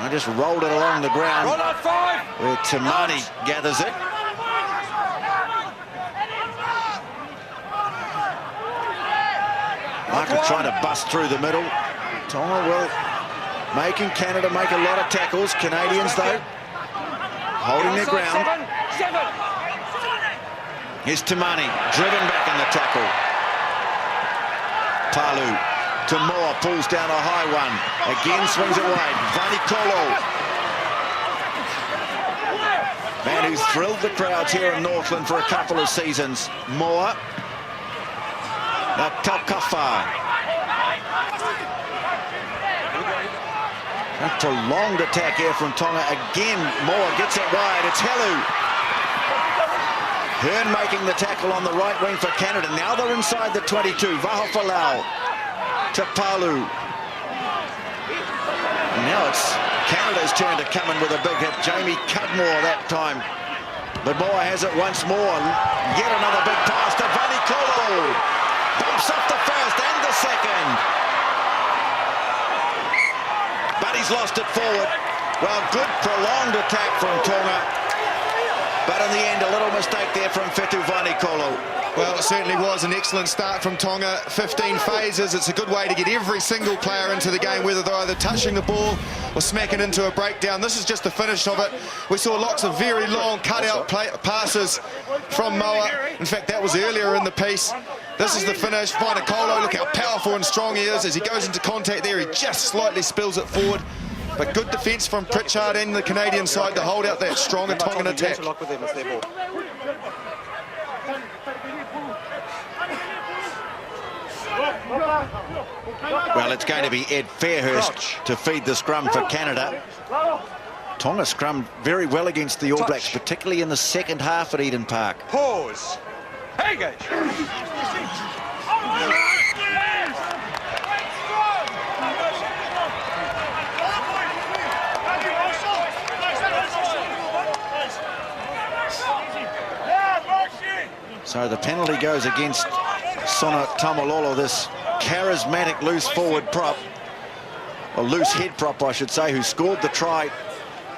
I just rolled it along the ground where Tamani gathers it. Marker trying to bust through the middle. Tonga will making Canada make a lot of tackles. Canadians, though, holding their ground. Here's Tamani, driven back in the tackle. Palu to Moore, pulls down a high one. Again swings it wide. Vanikolo. Man who's thrilled the crowds here in Northland for a couple of seasons. Moore. Taukafa. A prolonged attack here from Tonga. Again, Moore gets it wide. It's Helu. Hearn making the tackle on the right wing for Canada. Now they're inside the 22. Vahofalau to Palu. Now it's Canada's turn to come in with a big hit. Jamie Cudmore that time. But Moore has it once more. Yet another big pass to Vanikolo. Bumps up the first and the second. But he's lost it forward. Well, good prolonged attack from Tonga. But in the end, a little mistake there from Fetu Vanikolo. Well, it certainly was an excellent start from Tonga. 15 phases. It's a good way to get every single player into the game, whether they're either touching the ball or smacking into a breakdown. This is just the finish of it. We saw lots of very long cut-out passes from Moa. In fact, that was earlier in the piece. This is the finish. Vanikolo, look how powerful and strong he is. As he goes into contact there, he just slightly spills it forward. But good defence from Pritchard and the Canadian side to hold out that stronger Tongan attack. Well, it's going to be Ed Fairhurst to feed the scrum for Canada. Tonga scrummed very well against the All Blacks, particularly in the second half at Eden Park. Pause. Engage. So the penalty goes against Sona Tamalolo, this charismatic loose forward prop, or loose head prop, I should say, who scored the try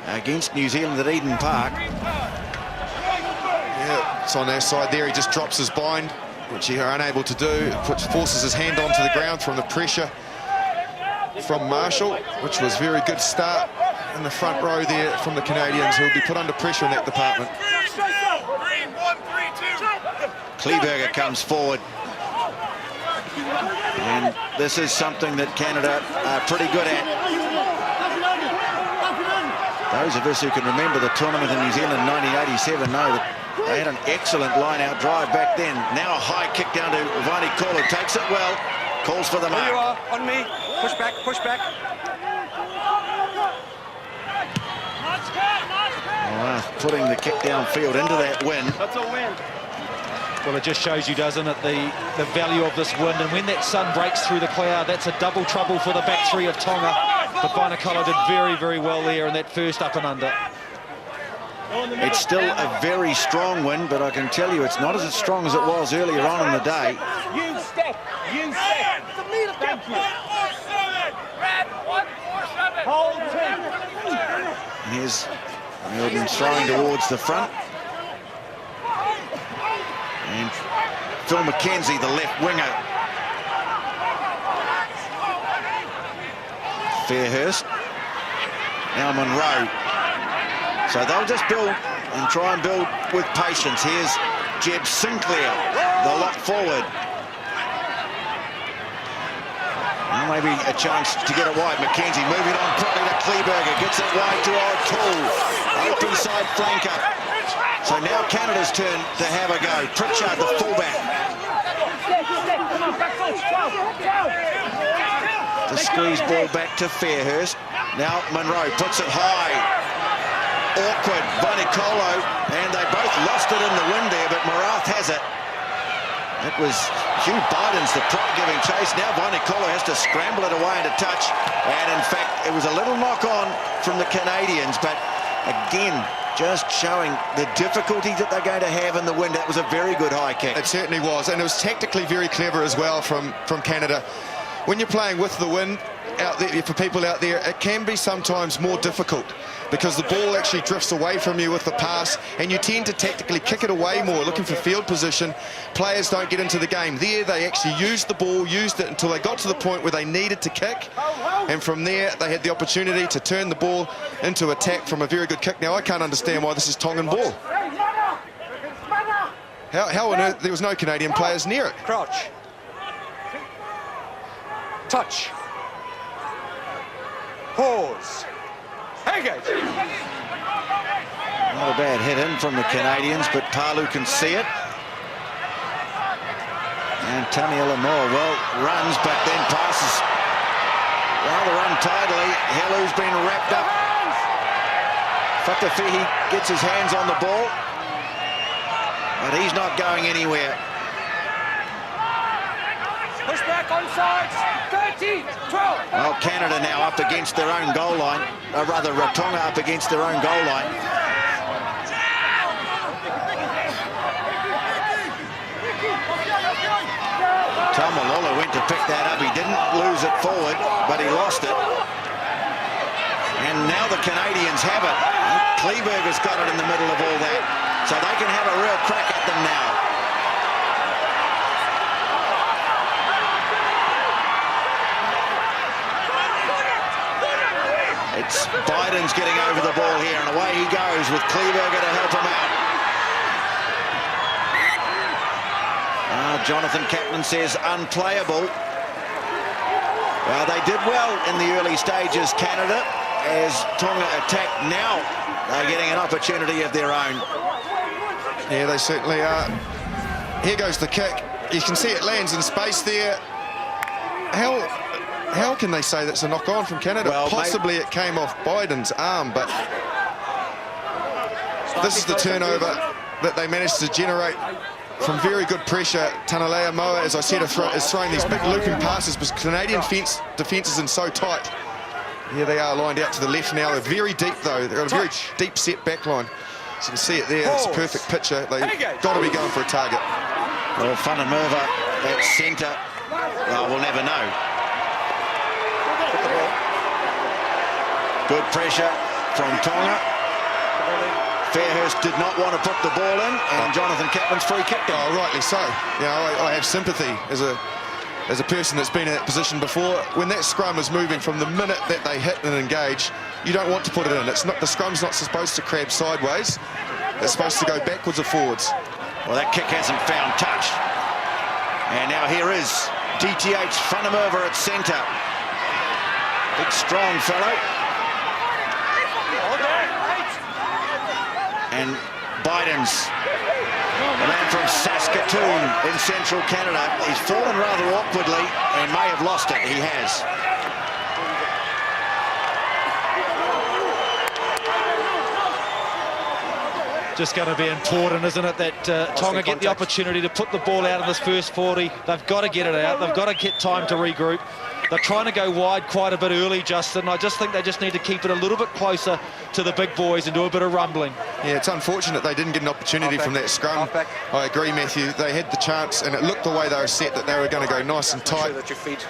against New Zealand at Eden Park. Yeah, it's on our side there. He just drops his bind, which he are unable to do. Forces his hand onto the ground from the pressure from Marshall, which was a very good start in the front row there from the Canadians, who will be put under pressure in that department. Kleberger comes forward. And this is something that Canada are pretty good at. Those of us who can remember the tournament in New Zealand in 1987 know that they had an excellent line-out drive back then. Now a high kick down to Vanikolo. Takes it well. Calls for the mark. Here you are, on me. Push back, push back. Putting the kick downfield into that win. That's a win. Well, it just shows you, doesn't it, the value of this wind. And when that sun breaks through the cloud, that's a double trouble for the back three of Tonga. But Vanikolo did very, very well there in that first up and under. It's still a very strong wind, but I can tell you it's not as strong as it was earlier on in the day. You step. You step. Thank you. Hold 10. Here's Milton throwing towards the front. And Phil McKenzie, the left winger. Fairhurst. Now Monroe. So they'll just build and try and build with patience. Here's Jeb Sinclair, the lock forward. Now maybe a chance to get it wide. McKenzie moving on quickly to Kleberger. Gets it wide to O'Toole. Open side flanker. So now Canada's turn to have a go. Pritchard, the fullback. The squeeze ball back to Fairhurst. Now Monroe puts it high. Awkward, Vanikolo, and they both lost it in the wind there, but Morath has it. It was Hugh Biden's the prop giving chase. Now Vanikolo has to scramble it away into touch. And in fact, it was a little knock on from the Canadians, but again, just showing the difficulty that they're going to have in the wind. That was a very good high kick. It certainly was, and it was tactically very clever as well from Canada. When you're playing with the wind, out there, for people out there, it can be sometimes more difficult because the ball actually drifts away from you with the pass and you tend to tactically kick it away more, looking for field position. Players don't get into the game. There, they actually used the ball, used it until they got to the point where they needed to kick, and from there, they had the opportunity to turn the ball into attack from a very good kick. Now, I can't understand why this is Tongan ball. How on earth, there was no Canadian players near it. Crouch. Touch. Pause. Engage. Not a bad hit in from the Canadians, but Palu can see it. And Tania Lamore, well, runs, but then passes rather untidily. Helu's been wrapped up. Whakawhihi gets his hands on the ball, but he's not going anywhere. Push back on sides. 13, 12. Well, Canada now up against their own goal line, or rather Tonga up against their own goal line. Tamalolo went to pick that up. He didn't lose it forward, but he lost it. And now the Canadians have it. Kleberger's got it in the middle of all that, so they can have a real crack at them now. It's Biden's getting over the ball here, and away he goes with Kleberger to help him out. Jonathan Kaplan says unplayable. Well, they did well in the early stages, Canada, as Tonga attacked. Now they're getting an opportunity of their own. Yeah, they certainly are. Here goes the kick. You can see it lands in space there. How can they say that's a knock-on from Canada? Well, possibly it came off Biden's arm, but this is the turnover that they managed to generate from very good pressure. Tanalea Moa, as I said, is throwing these big looping passes because Canadian defence is in so tight. Here they are lined out to the left now. They're very deep, though. They've got a very deep set back line. So you can see it there. It's a perfect picture. They've got to be going for a target. Well, Whanamurva at centre. Well, we'll never know. Good pressure from Tonga. Fairhurst did not want to put the ball in, and Jonathan Kaplan's free kicked him. Oh, rightly so. You know, I have sympathy as a person that's been in that position before. When that scrum is moving from the minute that they hit and engage, you don't want to put it in. It's not, the scrum's not supposed to crab sideways. It's supposed to go backwards or forwards. Well, that kick hasn't found touch. And now here is DTH Whanamurva at centre. Big, strong fellow. And Biden's, the man from Saskatoon in central Canada. He's fallen rather awkwardly and may have lost it. He has. Just going to be important, isn't it, that Tonga get the opportunity to put the ball out in this first 40. They've got to get it out. They've got to get time to regroup. They're trying to go wide quite a bit early, Justin. I just think they just need to keep it a little bit closer to the big boys and do a bit of rumbling. Yeah, it's unfortunate they didn't get an opportunity from that scrum. I agree, Matthew. They had the chance, and it looked the way they were set that they were going to go nice and tight. That your feet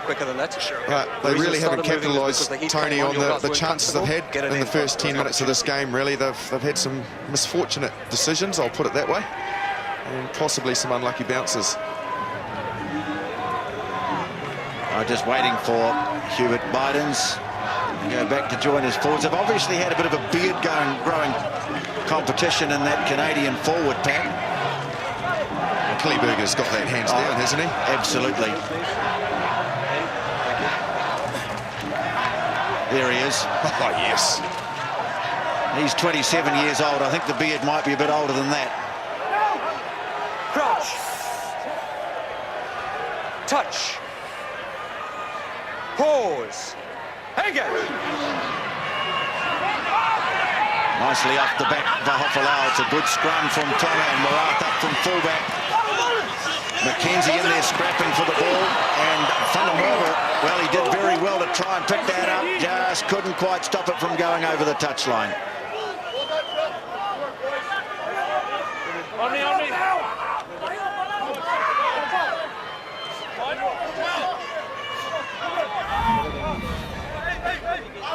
quicker than that. But they really haven't capitalised, Tony, on the chances they've had in the first 10 minutes of this game, really. They've had some misfortunate decisions, I'll put it that way, and possibly some unlucky bounces. Just waiting for Hubert Bidens to go back to join his forwards. They've obviously had a bit of a growing competition in that Canadian forward pack. Kleberger's got that hands down, hasn't he? Absolutely. There he is. Oh, yes. He's 27 years old. I think the beard might be a bit older than that. Crouch. Touch. Pause. Engage. Nicely off the back of Hofolau. It's a good scrum from Tonga, and Morath up from fullback. McKenzie in there scrapping for the ball, and Whanamurva, well, he did very well to try and pick that up, just couldn't quite stop it from going over the touchline.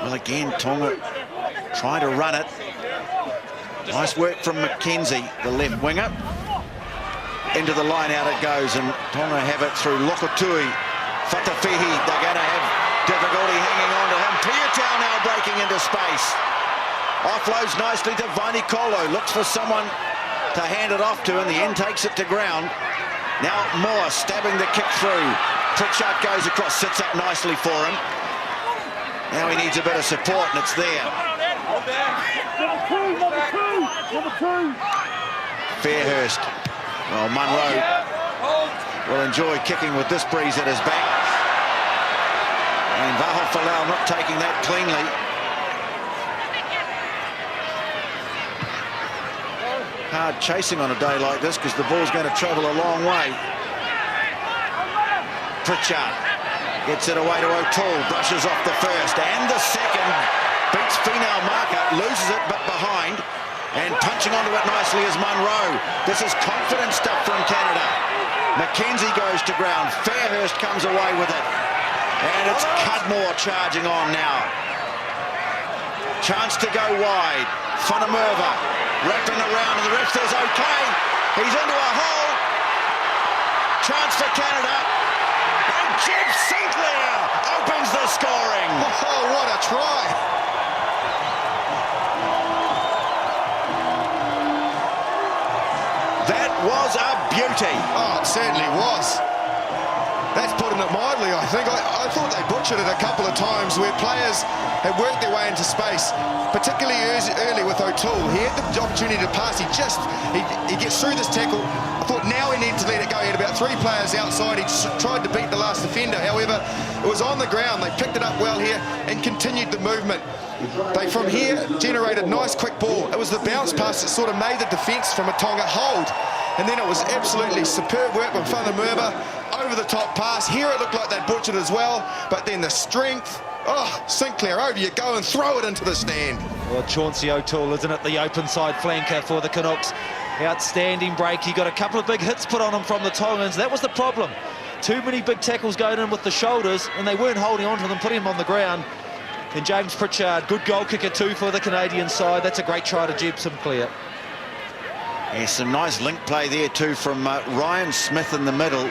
Well, again, Tonga trying to run it. Nice work from Mackenzie, the left winger. Into the line out it goes, and Tonga have it through Lokotui. Fatawhihi, they're going to have difficulty hanging on to him. Piutau now breaking into space. Offloads nicely to Vainikolo. Looks for someone to hand it off to. In the end, takes it to ground. Now Moore stabbing the kick through. Pritchard goes across, sits up nicely for him. Now he needs a bit of support, and it's there. Number two. Fairhurst. Well, Munro will enjoy kicking with this breeze at his back. And Vahofalau not taking that cleanly. Hard chasing on a day like this because the ball's going to travel a long way. Pritchard gets it away to O'Toole, brushes off the first and the second. Beats Finau marker, loses it but behind. And punching onto it nicely is Munro. This is confident stuff from Canada. Mackenzie goes to ground. Fairhurst comes away with it. And it's Cudmore charging on now. Chance to go wide. Whanamurva wrapping around, and the ref says okay. He's into a hole. Chance for Canada. And Jeb Sinclair opens the scoring. Oh, what a try. That was a beauty. Oh, it certainly was. That's putting it mildly, I think. I thought they butchered it a couple of times where players had worked their way into space, particularly early with O'Toole. He had the opportunity to pass. He gets through this tackle. I thought now he needed to let it go. He had about 3 players outside. He tried to beat the last defender. However, it was on the ground. They picked it up well here and continued the movement. They, from here, generated nice quick ball. It was the bounce pass that sort of made the defence from a Tonga hold. And then it was absolutely superb work from Whanamurva. Over the top pass. Here it looked like they'd butchered as well. But then the strength. Oh, Sinclair, over you go and throw it into the stand. Well, Chauncey O'Toole, isn't it, the open side flanker for the Canucks. Outstanding break. He got a couple of big hits put on him from the Tongans. That was the problem. Too many big tackles going in with the shoulders, and they weren't holding on to them, putting him on the ground. And James Pritchard, good goal kicker too for the Canadian side. That's a great try to Jeb Sinclair. Yeah, some nice link play there too from Ryan Smith in the middle.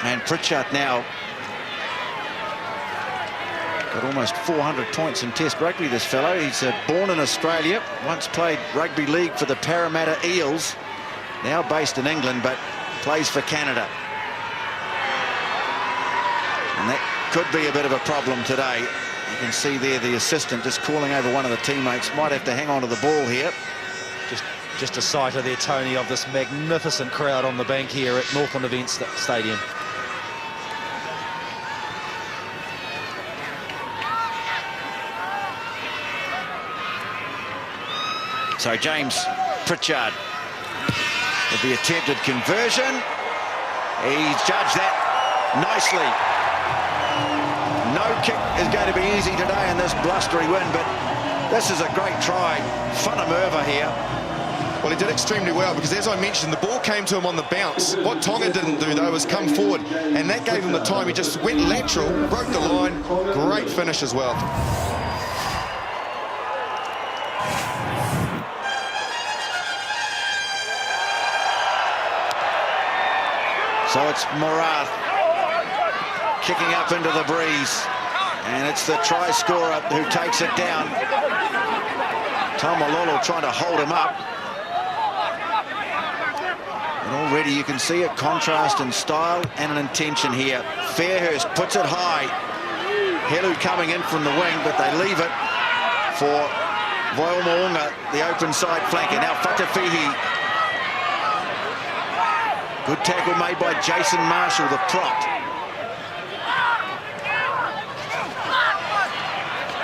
And Pritchard now got almost 400 points in Test rugby, this fellow. He's born in Australia, once played rugby league for the Parramatta Eels, now based in England, but plays for Canada. And that could be a bit of a problem today. You can see there the assistant just calling over one of the teammates. Might have to hang on to the ball here. Just a sighter there, Tony, of this magnificent crowd on the bank here at Northland Events Stadium. So James Pritchard with the attempted conversion. He's judged that nicely. No kick is going to be easy today in this blustery wind, but this is a great try. Whanamurva here. Well, he did extremely well because, as I mentioned, the ball came to him on the bounce. What Tonga didn't do, though, was come forward, and that gave him the time. He just went lateral, broke the line. Great finish as well. So it's Morath kicking up into the breeze, and it's the try scorer who takes it down. Taumalolo trying to hold him up. And already you can see a contrast in style and an intention here. Fairhurst puts it high. Helu coming in from the wing, but they leave it for Voimaunga, the open side flanker. Now Fatawhihi. Good tackle made by Jason Marshall, the prop.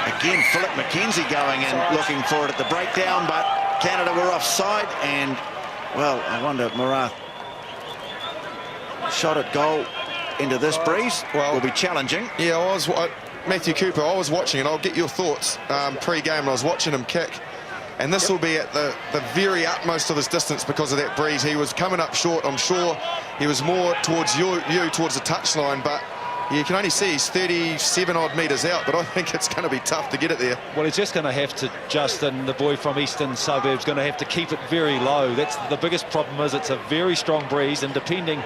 Again, Philip Mackenzie going in, looking for it at the breakdown, but Canada were offside, and, well, I wonder, Morath shot at goal into this breeze. Well, will be challenging. Yeah, Matthew Cooper, I was watching, and I'll get your thoughts pre-game, and I was watching him kick. And this will be at the very utmost of his distance because of that breeze. He was coming up short, I'm sure. He was more towards you towards the touchline, but You can only see he's 37 odd metres out, but I think it's going to be tough to get it there. Well, he's just going to have to, Justin, the boy from Eastern Suburbs, going to have to keep it very low. That's the biggest problem, is it's a very strong breeze, and depending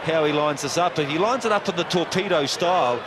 how he lines this up, if he lines it up in the torpedo style,